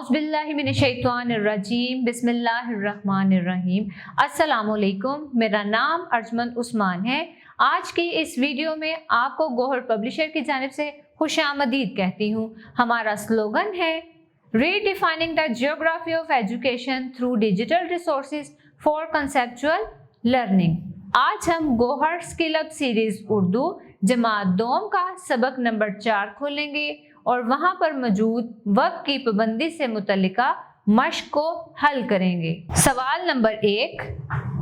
औज़ुबिल्लाहिमिनश्शैतानिर्रजीम बिस्मिल्लाहिर्रहमानिर्रहीम। अस्सलाम वालेकुम, मेरा नाम अर्जमन उस्मान है। आज की इस वीडियो में आपको गौहर पब्लिशर की जानिब से खुशामदीद कहती हूँ। हमारा स्लोगन है redefining the geography of education through digital resources for conceptual learning. आज हम Gauhar skill up series Urdu जमात दोम का सबक नंबर 4 खोलेंगे और वहां पर मौजूद वक्त की पाबंदी से मुतल्लिका मश्क को हल करेंगे। सवाल नंबर 1,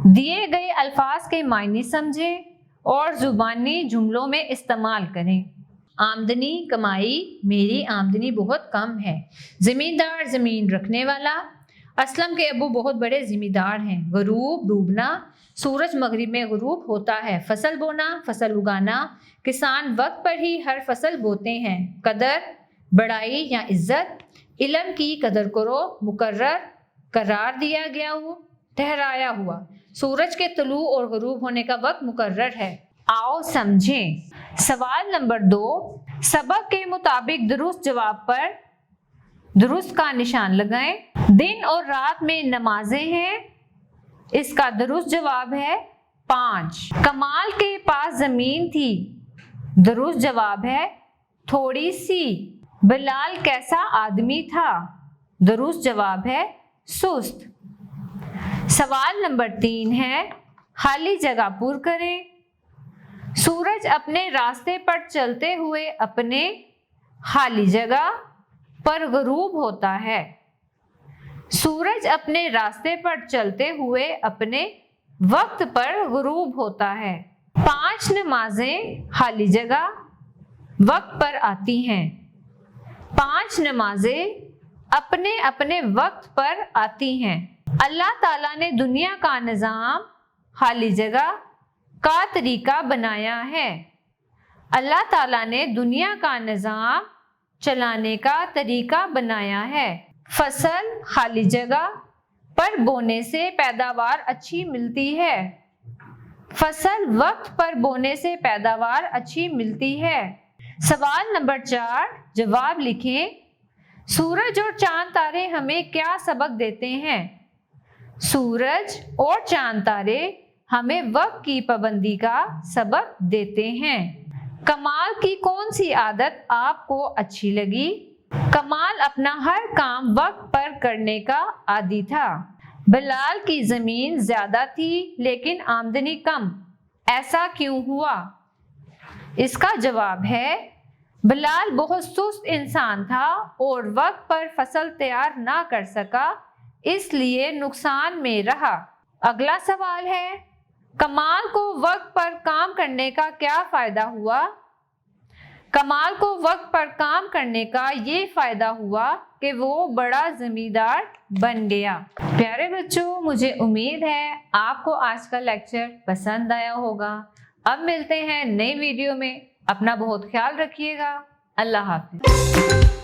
दिए गए अल्फाज के मायने समझें और जुबानी जुमलों में इस्तेमाल करें। आमदनी, कमाई, मेरी आमदनी बहुत कम है। ज़मींदार, ज़मीन रखने वाला। असलम के अबू बहुत बड़े ज़मींदार हैं। गरूब, डूबना, सूरज मगरिब में गरूब होता है। फसल बोना, फसल उगाना। किसान वक्त पर ही हर फसल बोते हैं। कदर, बड़ाई या इज्जत। इल्म की कदर करो। मुकर्रर, करार दिया गया हो, ठहराया हुआ। सूरज के तुलू और गरूब होने का वक्त मुकर्रर है। आओ समझें। सवाल नंबर 2, सबक के मुताबिक दुरुस्त जवाब पर दुरुस्त का निशान लगाएं। दिन और रात में नमाजें हैं। इसका दुरुस्त जवाब है 5। कमाल के पास जमीन थी। दुरुस्त जवाब है थोड़ी सी। बिलाल कैसा आदमी था। दुरुस्त जवाब है सुस्त। सवाल नंबर 3 है, खाली जगह पुर करें। सूरज अपने रास्ते पर चलते हुए अपने खाली जगह पर गरूब होता है। सूरज अपने रास्ते पर चलते हुए अपने वक्त पर गरूब होता है। 5 नमाजें खाली जगह वक्त पर आती हैं। 5 नमाजें अपने अपने वक्त पर आती हैं। अल्लाह ताला ने दुनिया का निज़ाम खाली जगह का तरीका बनाया है। अल्लाह ताला ने दुनिया का निज़ाम चलाने का तरीका बनाया है। फसल खाली जगह पर बोने से पैदावार अच्छी मिलती है। फसल वक्त पर बोने से पैदावार अच्छी मिलती है। सवाल नंबर 4, जवाब लिखें। सूरज और चांद तारे हमें क्या सबक देते हैं। सूरज और चांद तारे हमें वक्त की पाबंदी का सबक देते हैं। कमाल की कौन सी आदत आपको अच्छी लगी। कमाल अपना हर काम वक्त पर करने का आदी था। बिलाल की जमीन ज्यादा थी लेकिन आमदनी कम। ऐसा क्यों हुआ। इसका जवाब है बिलाल बहुत सुस्त इंसान था और वक्त पर फसल तैयार ना कर सका, इसलिए नुकसान में रहा। अगला सवाल है, कमाल को वक्त पर काम करने का क्या फायदा हुआ। कमाल को वक्त पर काम करने का ये फायदा हुआ कि वो बड़ा जमींदार बन गया। प्यारे बच्चों, मुझे उम्मीद है आपको आज का लेक्चर पसंद आया होगा। अब मिलते हैं नई वीडियो में। अपना बहुत ख्याल रखिएगा। अल्लाह हाफिज।